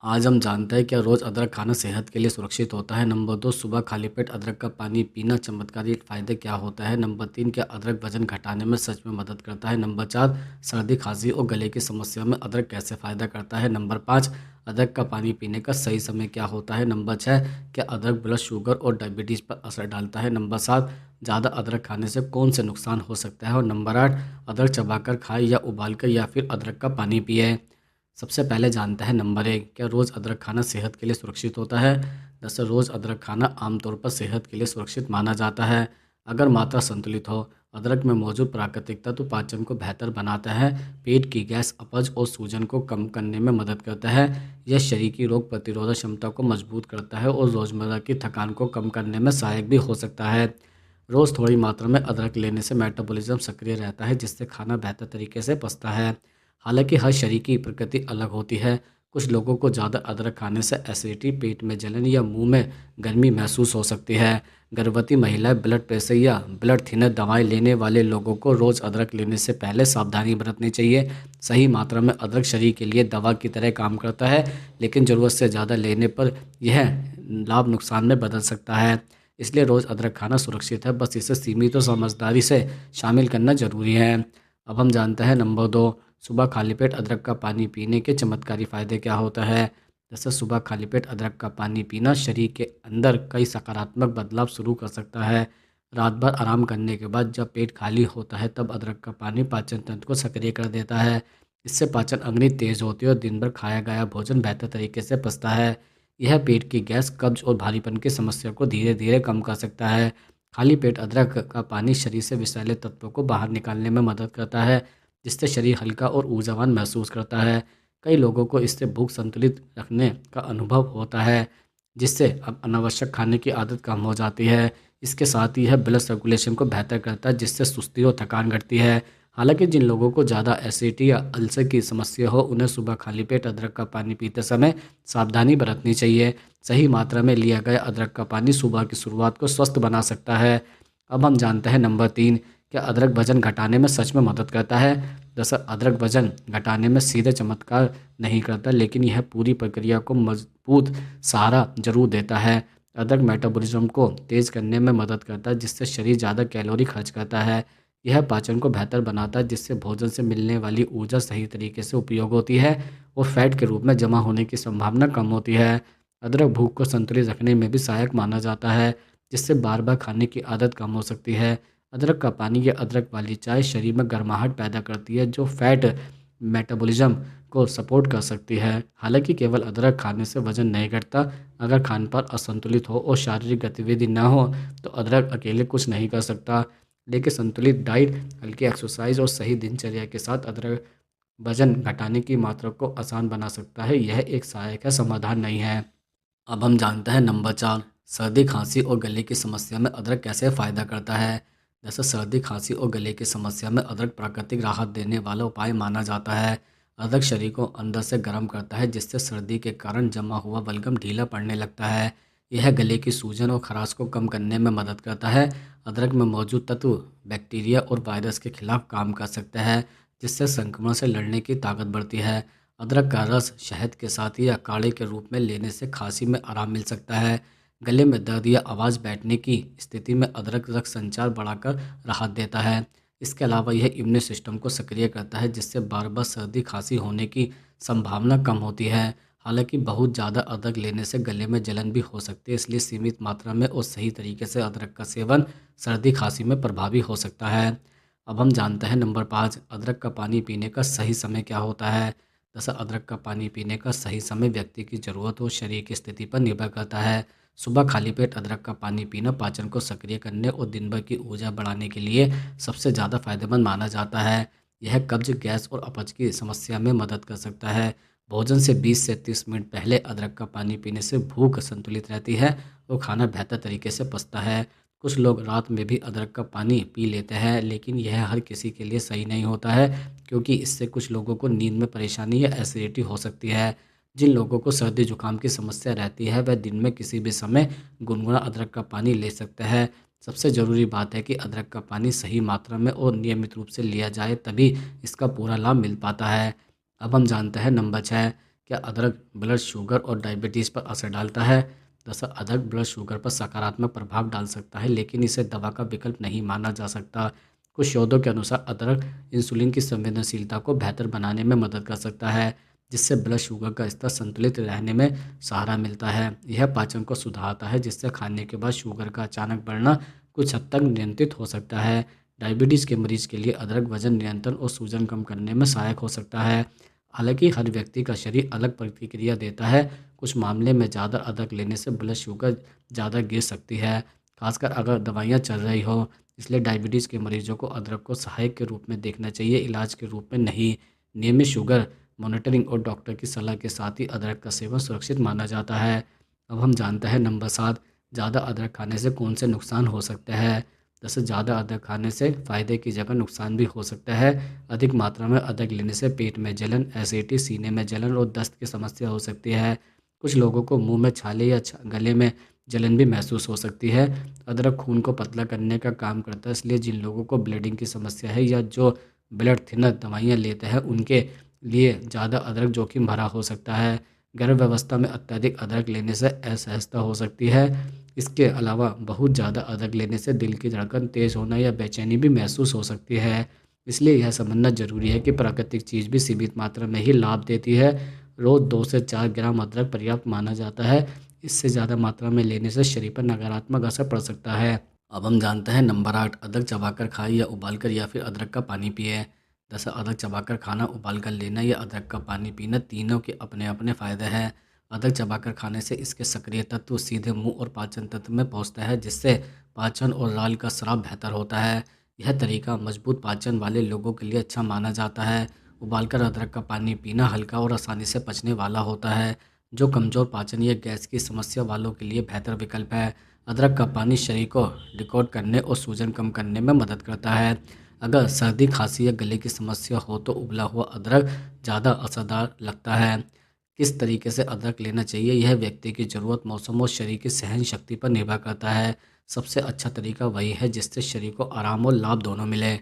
आज हम जानते हैं क्या रोज़ अदरक खाना सेहत के लिए सुरक्षित होता है। नंबर 2, सुबह खाली पेट अदरक का पानी पीना चमत्कारी फ़ायदे क्या होता है। नंबर 3, क्या अदरक वजन घटाने में सच में मदद करता है। नंबर 4, सर्दी खांसी और गले की समस्या में अदरक कैसे फ़ायदा करता है। नंबर 5, अदरक का पानी पीने का सही समय क्या होता है। नंबर 6, क्या अदरक ब्लड शुगर और डायबिटीज़ पर असर डालता है। नंबर 7, ज़्यादा अदरक खाने से कौन से नुकसान हो सकता है। और नंबर 8, अदरक चबाकर खाए या उबालकर या फिर अदरक का पानी पिए। सबसे पहले जानते हैं नंबर 1, क्या रोज़ अदरक खाना सेहत के लिए सुरक्षित होता है। दरअसल रोज़ अदरक खाना आमतौर पर सेहत के लिए सुरक्षित माना जाता है अगर मात्रा संतुलित हो। अदरक में मौजूद प्राकृतिक तत्व पाचन को बेहतर बनाता है, पेट की गैस, अपच और सूजन को कम करने में मदद करता है। यह शरीर की रोग प्रतिरोधक क्षमता को मजबूत करता है और रोज़मर्रा की थकान को कम करने में सहायक भी हो सकता है। रोज़ थोड़ी मात्रा में अदरक लेने से मेटाबॉलिज्म सक्रिय रहता है, जिससे खाना बेहतर तरीके से पचता है। हालांकि हर शरीर की प्रकृति अलग होती है। कुछ लोगों को ज़्यादा अदरक खाने से एसिडिटी, पेट में जलन या मुंह में गर्मी महसूस हो सकती है। गर्भवती महिलाएं, ब्लड प्रेशर या ब्लड थिनर दवाएं लेने वाले लोगों को रोज़ अदरक लेने से पहले सावधानी बरतनी चाहिए। सही मात्रा में अदरक शरीर के लिए दवा की तरह काम करता है, लेकिन ज़रूरत से ज़्यादा लेने पर यह लाभ नुकसान में बदल सकता है। इसलिए रोज़ अदरक खाना सुरक्षित है, बस इसे सीमित और समझदारी से शामिल करना ज़रूरी है। अब हम जानते हैं नंबर 2, सुबह खाली पेट अदरक का पानी पीने के चमत्कारी फ़ायदे क्या होता है। जैसे सुबह खाली पेट अदरक का पानी पीना शरीर के अंदर कई सकारात्मक बदलाव शुरू कर सकता है। रात भर आराम करने के बाद जब पेट खाली होता है तब अदरक का पानी पाचन तंत्र को सक्रिय कर देता है। इससे पाचन अग्नि तेज होती है और दिन भर खाया गया भोजन बेहतर तरीके से पचता है। यह पेट की गैस, कब्ज और भारीपन की समस्या को धीरे धीरे कम कर सकता है। खाली पेट अदरक का पानी शरीर से विषैले तत्वों को बाहर निकालने में मदद करता है, जिससे शरीर हल्का और ऊर्जावान महसूस करता है। कई लोगों को इससे भूख संतुलित रखने का अनुभव होता है, जिससे अब अनावश्यक खाने की आदत कम हो जाती है। इसके साथ ही यह ब्लड सर्कुलेशन को बेहतर करता है, जिससे सुस्ती और थकान घटती है। हालांकि जिन लोगों को ज़्यादा एसिडिटी या अल्सर की समस्या हो, उन्हें सुबह खाली पेट अदरक का पानी पीते समय सावधानी बरतनी चाहिए। सही मात्रा में लिया गया अदरक का पानी सुबह की शुरुआत को स्वस्थ बना सकता है। अब हम जानते हैं नंबर 3, क्या अदरक वजन घटाने में सच में मदद करता है। दरअसल अदरक वजन घटाने में सीधे चमत्कार नहीं करता, लेकिन यह पूरी प्रक्रिया को मजबूत सहारा जरूर देता है। अदरक मेटाबॉलिज्म को तेज करने में मदद करता है, जिससे शरीर ज़्यादा कैलोरी खर्च करता है। यह पाचन को बेहतर बनाता है, जिससे भोजन से मिलने वाली ऊर्जा सही तरीके से उपयोग होती है और फैट के रूप में जमा होने की संभावना कम होती है। अदरक भूख को संतुलित रखने में भी सहायक माना जाता है, जिससे बार बार खाने की आदत कम हो सकती है। अदरक का पानी या अदरक वाली चाय शरीर में गर्माहट पैदा करती है, जो फैट मेटाबॉलिज्म को सपोर्ट कर सकती है। हालांकि केवल अदरक खाने से वजन नहीं घटता। अगर खान पान असंतुलित हो और शारीरिक गतिविधि न हो तो अदरक अकेले कुछ नहीं कर सकता, लेकिन संतुलित डाइट, हल्की एक्सरसाइज और सही दिनचर्या के साथ अदरक वजन घटाने की मात्रा को आसान बना सकता है। यह एक सहायक है, समाधान नहीं है। अब हम जानते हैं नंबर 4, सर्दी खांसी और गले की समस्या में अदरक कैसे फ़ायदा करता है। जैसे सर्दी खांसी और गले की समस्या में अदरक प्राकृतिक राहत देने वाला उपाय माना जाता है। अदरक शरीर को अंदर से गर्म करता है, जिससे सर्दी के कारण जमा हुआ बलगम ढीला पड़ने लगता है। यह गले की सूजन और खराश को कम करने में मदद करता है। अदरक में मौजूद तत्व बैक्टीरिया और वायरस के खिलाफ काम कर सकते हैं, जिससे संक्रमण से लड़ने की ताकत बढ़ती है। अदरक का रस शहद के साथ या काढ़े के रूप में लेने से खांसी में आराम मिल सकता है। गले में दर्द या आवाज़ बैठने की स्थिति में अदरक रक्त संचार बढ़ाकर राहत देता है। इसके अलावा यह इम्यून सिस्टम को सक्रिय करता है, जिससे बार बार सर्दी खांसी होने की संभावना कम होती है। हालांकि बहुत ज़्यादा अदरक लेने से गले में जलन भी हो सकती है, इसलिए सीमित मात्रा में और सही तरीके से अदरक का सेवन सर्दी खांसी में प्रभावी हो सकता है। अब हम जानते हैं नंबर 5, अदरक का पानी पीने का सही समय क्या होता है। दरअसल अदरक का पानी पीने का सही समय व्यक्ति की ज़रूरत और शरीर की स्थिति पर निर्भर करता है। सुबह खाली पेट अदरक का पानी पीना पाचन को सक्रिय करने और दिन भर की ऊर्जा बढ़ाने के लिए सबसे ज़्यादा फायदेमंद माना जाता है। यह कब्ज, गैस और अपच की समस्या में मदद कर सकता है। भोजन से 20 से 30 मिनट पहले अदरक का पानी पीने से भूख संतुलित रहती है और खाना बेहतर तरीके से पचता है। कुछ लोग रात में भी अदरक का पानी पी लेते हैं, लेकिन यह हर किसी के लिए सही नहीं होता है, क्योंकि इससे कुछ लोगों को नींद में परेशानी या एसिडिटी हो सकती है। जिन लोगों को सर्दी जुकाम की समस्या रहती है वह दिन में किसी भी समय गुनगुना अदरक का पानी ले सकते हैं। सबसे ज़रूरी बात है कि अदरक का पानी सही मात्रा में और नियमित रूप से लिया जाए, तभी इसका पूरा लाभ मिल पाता है। अब हम जानते हैं नंबर 6, क्या अदरक ब्लड शुगर और डायबिटीज़ पर असर डालता है? दरअसल अदरक ब्लड शुगर पर सकारात्मक प्रभाव डाल सकता है, लेकिन इसे दवा का विकल्प नहीं माना जा सकता। कुछ शोधों के अनुसार अदरक इंसुलिन की संवेदनशीलता को बेहतर बनाने में मदद कर सकता है, जिससे ब्लड शुगर का स्तर संतुलित रहने में सहारा मिलता है। यह पाचन को सुधारता है, जिससे खाने के बाद शुगर का अचानक बढ़ना कुछ हद तक नियंत्रित हो सकता है। डायबिटीज़ के मरीज के लिए अदरक वजन नियंत्रण और सूजन कम करने में सहायक हो सकता है। हालांकि हर व्यक्ति का शरीर अलग प्रतिक्रिया देता है। कुछ मामले में ज़्यादा अदरक लेने से ब्लड शुगर ज़्यादा गिर सकती है, खासकर अगर दवाइयाँ चल रही हो। इसलिए डायबिटीज़ के मरीजों को अदरक को सहायक के रूप में देखना चाहिए, इलाज के रूप में नहीं। नियमित शुगर मॉनिटरिंग और डॉक्टर की सलाह के साथ ही अदरक का सेवन सुरक्षित माना जाता है। अब हम जानते हैं नंबर 7, ज़्यादा अदरक खाने से कौन से नुकसान हो सकते हैं। जैसे ज़्यादा अदरक खाने से फ़ायदे की जगह नुकसान भी हो सकता है। अधिक मात्रा में अदरक लेने से पेट में जलन, एसिडिटी, सीने में जलन और दस्त की समस्या हो सकती है। कुछ लोगों को मुंह में छाले या गले में जलन भी महसूस हो सकती है। अदरक खून को पतला करने का काम करता है, इसलिए जिन लोगों को ब्लीडिंग की समस्या है या जो ब्लड थिनर दवाइयाँ लेते हैं, उनके लिए ज़्यादा अदरक जोखिम भरा हो सकता है। गर्भावस्था में अत्यधिक अदरक लेने से असहजता हो सकती है। इसके अलावा बहुत ज़्यादा अदरक लेने से दिल की धड़कन तेज़ होना या बेचैनी भी महसूस हो सकती है। इसलिए यह समझना ज़रूरी है कि प्राकृतिक चीज़ भी सीमित मात्रा में ही लाभ देती है। रोज़ 2 से 4 ग्राम अदरक पर्याप्त माना जाता है। इससे ज़्यादा मात्रा में लेने से शरीर पर नकारात्मक असर पड़ सकता है। अब हम जानते हैं नंबर 8, अदरक चबाकर खाएं या उबालकर या फिर अदरक का पानी पिए। दरअसल अदरक चबाकर खाना, उबालकर लेना या अदरक का पानी पीना, तीनों के अपने अपने फ़ायदे हैं। अदरक चबाकर खाने से इसके सक्रिय तत्व सीधे मुंह और पाचन तंत्र में पहुंचता है, जिससे पाचन और लाल का स्राव बेहतर होता है। यह तरीका मजबूत पाचन वाले लोगों के लिए अच्छा माना जाता है। उबालकर अदरक का पानी पीना हल्का और आसानी से पचने वाला होता है, जो कमज़ोर पाचन या गैस की समस्या वालों के लिए बेहतर विकल्प है। अदरक का पानी शरीर को डिकॉट करने और सूजन कम करने में मदद करता है। अगर सर्दी, खांसी या गले की समस्या हो तो उबला हुआ अदरक ज़्यादा असरदार लगता है। किस तरीके से अदरक लेना चाहिए, यह व्यक्ति की ज़रूरत, मौसम और शरीर की सहन शक्ति पर निर्भर करता है। सबसे अच्छा तरीका वही है जिससे शरीर को आराम और लाभ दोनों मिले।